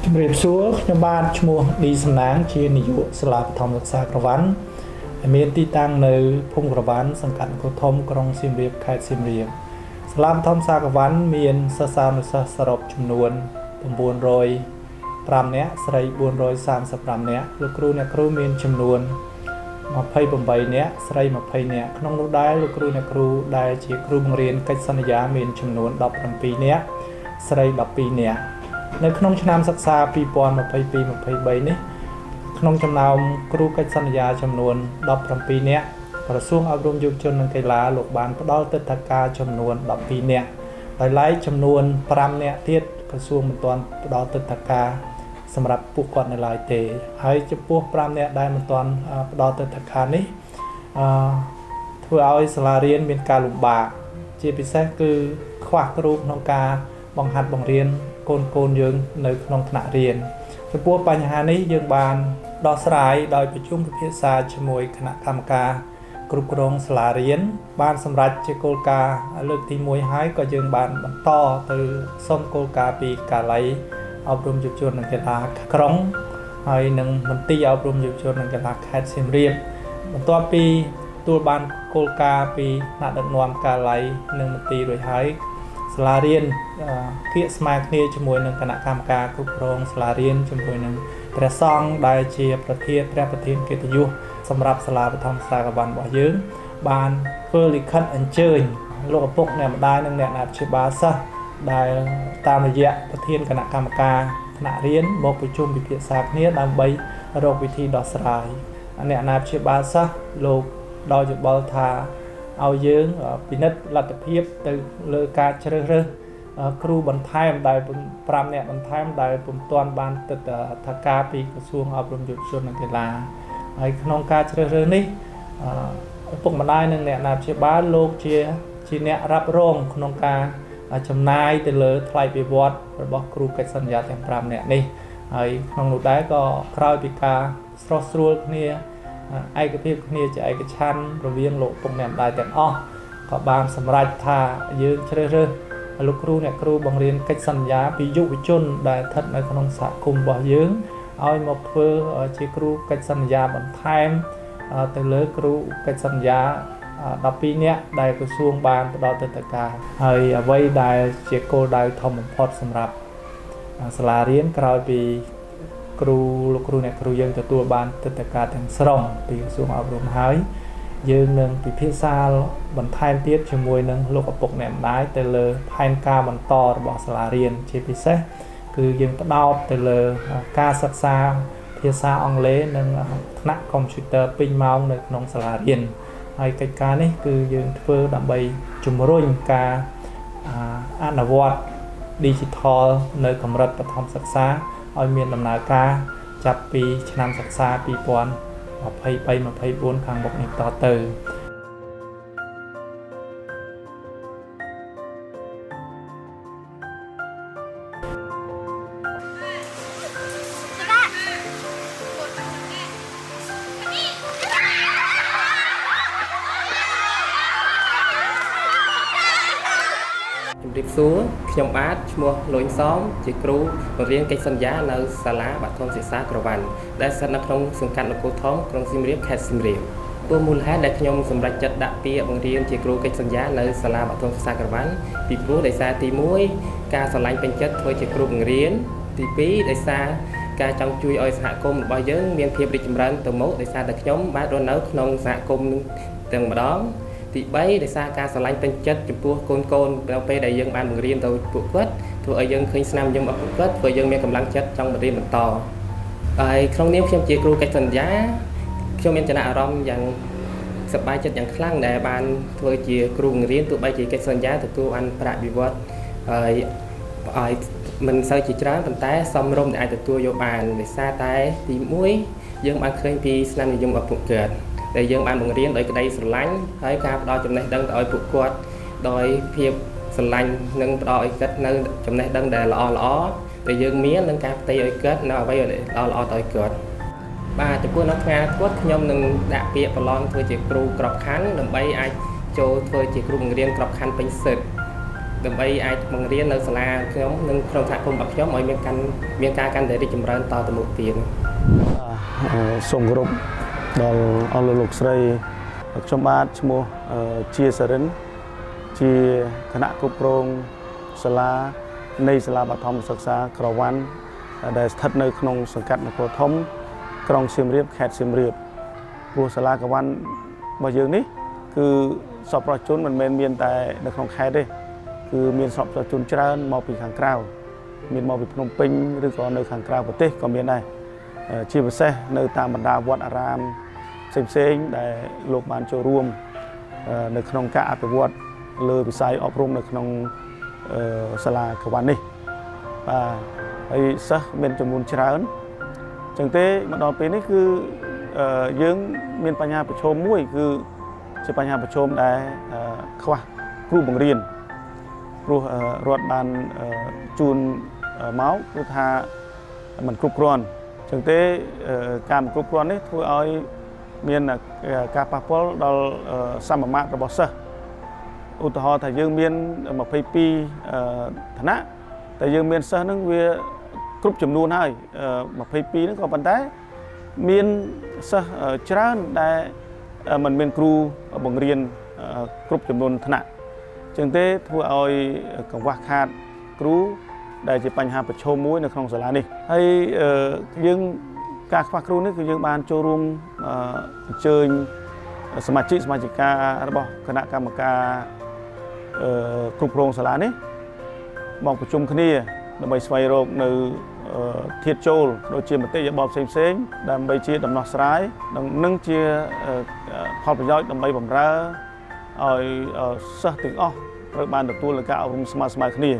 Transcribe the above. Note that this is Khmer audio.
ជំរាបសួរខ្ញុំបាទឈ្មោះឌីសំណាងជានាយកសាលាបឋមសិក្សាក្រវ៉ាន់មានទីតាំងនៅភូមិក្រវ៉ាន់សង្កាត់អង្គរធំក្រុងសៀមរាបខេត្តសៀមរាបសាលាបឋមសិក្សាក្រវ៉ាន់មានសិស្សានុសិស្សសរុបចំនួន905នាក់ស្រី435នាក់លោកគ្រូអ្នកគ្រូមានចំនួន28នាក់ស្រី20នាក់ក្នុងនោះដែរលោកគ្រូអ្នកគ្រូដែលជាគ្រូបង្រៀនកិច្ចសន្យាមានចំនួន17នាក់ស្រី12នាក់នៅក្នុងឆ្នាំសិក្សា2022-23នេះក្នុងចំណោមគ្រូកិច្ចសន្យាចំនួន17នាក់ក្រសួងអប់រំយុវជននិងកីឡាលោកបានផ្ដល់ទិដ្ឋាការចំនួន12នាក់ដោយឡែកចំនួន5នាក់ទៀតក្រសួងមិនទាន់ផ្ដល់ទិដ្ឋាការសម្រាប់ពួកគាត់នៅឡើយទេហើយចំពោះ5នាក់ដែលមិនទាន់ផ្ដល់ទិដ្ឋាការនេះធ្វើឲ្យសាលារៀនមានការលំបាកជាពិសេសគឺខ្វះគ្រូក្នុងការបង្ហាត់បង្រៀនកូនយើងនៅក្នុងថ្នាក់រៀនចំពោះបញ្ហានេះយើងបានដោះស្រាយដោយប្រជុំពិភាក្សាជាមួយគណៈកម្មការគ្រប់គ្រងសាលារៀនបានសម្រេចជាគោលការណ៍លើកទី1ហើយក៏យើងបានបន្តទៅសុំគោលការណ៍ពីកាល័យអប់រំយុវជននិងកីឡាក្រុងហើយនឹងមន្ទីរអប់រំយុវជននិងកីឡាខេត្តសៀមរាបបន្ទាប់ពីទទួលបានគោលការណ៍ពីថ្នាក់ដឹកនាំកាល័យនិងមន្ទីររួចហើយសាលារៀនគៀកស្មើគ្នាជាមួយនឹងគណៈកម្មការគ្រប់គ្រងសាលារៀនជាមួយនឹងព្រះសង្ឃដែលជាព្រះប្រធានកិត្តិយសសម្រាប់សាលាបឋមសិក្សាក្រវ៉ាន់របស់យើងបានធ្វើលិខិតអញ្ជើញលោកឪពុកអ្នកម្ដាយនិងអ្នកណាព្យាបាលសិស្សដែលតាមរយៈប្រធានគណៈកម្មការថ្នាក់រៀនមកប្រជុំពិភាក្សាគ្នាដើម្បីរកវិធីដោះស្រាយអ្នកណាព្យាបាលសិស្សលោកដោយយោបល់ថាឲ្យយើងពិនិត្យលទ្ធភាពទៅលើការជ្រើសរើសគ្រូបន្ថែមដែល5នាក់បន្ថែមដែលពុំទាន់បានទិដ្ឋាការពីក្រសួងអប់រំយុវជននិងកីឡាហើយក្នុងការជ្រើសរើសនេះឪពុកម្ដាយនិងអ្នកណាព្យាបាលលោកជាអ្នករ៉ាប់រងក្នុងការចំណាយទៅលើថ្លៃវិវត្តរបស់គ្រូកិច្ចសន្យាទាំង5នាក់នេះហើយក្នុងនោះដែរក៏ក្រោយពីការស្រោះស្រួលគ្នាឯកភាពគ្នាជាឯកច្ឆន្ទរវាងលោកឪពុកអ្នកម្ដាយទាំងអស់ក៏បានសម្រេចថាយើងជ្រើសរើសលោកគ្រូអ្នកគ្រូបង្រៀនកិច្ចសន្យាពីយុវជនដែលស្ថិតនៅក្នុងសហគមន៍របស់យើងឲ្យមកធ្វើជាគ្រូកិច្ចសន្យាបន្ថែមទៅលើគ្រូកិច្ចសន្យា12នាក់ដែលក្រសួងបានផ្ដល់ទិដ្ឋាការហើយអ្វីដែលជាគោលដៅធំបំផុតសម្រាប់សាលារៀនក្រោយពីលោកគ្រូអ្នកគ្រូយើងទទួលបានទិដ្ឋាការទាំងស្រុងពីក្រសួងអប់រំហើយយើងនឹងពិភាក្សាបន្ថែមទៀតជាមួយនឹងលោកឪពុកអ្នកម្ដាយទៅលើផែនការបន្តរបស់សាលារៀនជាពិសេសគឺយើងផ្ដោតទៅលើការសិក្សាភាសាអង់គ្លេសនិងថ្នាក់កុំព្យូទ័រពេញម៉ោងនៅក្នុងសាលារៀនហើយកិច្ចការនេះគឺយើងធ្វើដើម្បីជំរុញការអនុវត្ត Digital នៅកម្រិតបឋមសិក្សាឲ្យមានដំណើរការចាប់ពីឆ្នាំសិក្សា2023-24ខាងមុខនេះតទៅជំរាបសួរខ្ញុំបាទឈ្មោះលួយសំជាគ្រូបង្រៀនកិច្ចសន្យានៅសាលាបឋមសិក្សាក្រវ៉ាន់ដែលស្ថិតនៅក្នុងសង្កាត់នគរធំក្រុងសៀមរាបខេត្តសៀមរាបព្រោះមូលហេតុដែលខ្ញុំសម្រេចចិត្តដាក់ពាក្យបង្រៀនជាគ្រូកិច្ចសន្យានៅសាលាបឋមសិក្សាក្រវ៉ាន់ពីព្រោះដោយសារទី1ការស្រឡាញ់ពេញចិត្តធ្វើជាគ្រូបង្រៀនទី2ដោយសារការចង់ជួយឲ្យសហគមន៍របស់យើងមានភាពរីកចម្រើនទៅមុខដោយសារតែខ្ញុំបានរស់នៅក្នុងសហគមន៍ទាំងម្ដងទី3ដោយសារការស្រឡាញ់ពេញចិត្តចំពោះកូននៅពេលដែលយើងបានបង្រៀនទៅពួកគាត់ធ្វើឲ្យយើងឃើញស្នាមញញឹមរបស់ពួកគាត់ធ្វើឲ្យយើងមានកម្លាំងចិត្តចង់បង្រៀនបន្តហើយក្នុងនាមខ្ញុំជាគ្រូកិច្ចសន្យាខ្ញុំមានចំណាប់អារម្មណ៍យ៉ាងសប្បាយចិត្តយ៉ាងខ្លាំងដែលបានធ្វើជាគ្រូបង្រៀនទោះបីជាកិច្ចសន្យាទទួលបានប្រាក់បៀវត្សឲ្យមិនសូវជាច្រើនប៉ុន្តែសមរម្យដែលអាចទទួលយកបានដោយសារតែទី1យើងបានឃើញពីស្នាមញញឹមរបស់ពួកគាត់ដែលយើងបានបង្រៀនដោយក្តីស្រឡាញ់ហើយការផ្ដល់ចំណេះដឹងទៅឲ្យពួកគាត់ដោយភាពស្រឡាញ់និងផ្ដល់ឲ្យគាត់នៅចំណេះដឹងដែលល្អដែលយើងមាននិងការផ្ទេរឲ្យគាត់នៅអ្វីដែលល្អទៅឲ្យគាត់បាទចំពោះនៅថ្ងៃគាត់ខ្ញុំនឹងដាក់ពាក្យប្រឡងធ្វើជាគ្រូក្របខ័ណ្ឌដើម្បីអាចចូលធ្វើជាគ្រូបង្រៀនក្របខ័ណ្ឌពេញសិទ្ធិ ដើម្បីអាចបង្រៀននៅសាលាខ្ញុំនិងក្នុងសហគមន៍របស់ខ្ញុំឲ្យមានការកាន់តែរីកចម្រើនតទៅមុខទៀត សូមគោរពដល់អស់លោកស្រីខ្ញុំបាទឈ្មោះជាសរិនជាគណៈគ្រប់គ្រងសាលានៃសាលាបឋមសិក្សាក្រវ៉ាន់ដែលស្ថិតនៅក្នុងសង្កាត់នគរធំក្រុងសៀមរាបខេត្តសៀមរាបព្រោះសាលាក្រវ៉ាន់របស់យើងនេះគឺសពប្រជាជនមិនមែនមានតែនៅក្នុងខេត្តទេគឺមានសពប្រជាជនច្រើនមកពីខាងក្រៅមានមកពីភ្នំពេញឬក៏នៅខាងក្រៅប្រទេសក៏មានដែរជាពិសេសនៅតាមបណ្ដាវត្តអារាមផ្សេងៗដែលលោកបានចូលរួមនៅក្នុងការអភិវឌ្ឍលើវិស័យអប់រំនៅក្នុងសាលាក្រវ៉ាន់នេះបាទហើយសិស្សមានចំនួនច្រើនអញ្ចឹងទេមកដល់ពេលនេះគឺយើងមានបញ្ហាប្រឈមមួយគឺជាបញ្ហាប្រឈមដែលខ្វះគ្រូបង្រៀនព្រោះរដ្ឋបានជូនមកគឺថាมันគ្រប់គ្រាន់អញ្ចឹងទេការមិនគ្រប់គ្រាន់នេះធ្វើឲ្យមានការប៉ះពាល់ដល់សមមាត្ររបស់សិស្សឧទាហរណ៍ថាយើងមាន22ឋានៈតែយើងមានសិស្សហ្នឹងវាគ្រប់ចំនួនហើយ22ហ្នឹងក៏ប៉ុន្តែមានសិស្សច្រើនដែលមិនមានគ្រូបង្រៀនគ្រប់ចំនួនឋានៈអញ្ចឹងទេធ្វើឲ្យកង្វះខាតគ្រូដែលជាបញ្ហាប្រឈមមួយនៅក្នុងសាលានេះហើយយើងការខ្វះគ្រូនេះគឺយើងបានចូលរួមអញ្ជើញសមាជិការបស់គណៈកម្មការគ្រប់គ្រងសាលានេះមកប្រជុំគ្នាដើម្បីស្វែងរកនៅធាតុចូលដូចជាមតិយោបល់ផ្សេងៗដើម្បីជាដំណោះស្រាយនិងជាផលប្រយោជន៍ដើម្បីបម្រើឲ្យសិស្សទាំងអស់ត្រូវបានទទួលនូវការអប់រំស្មើៗគ្នា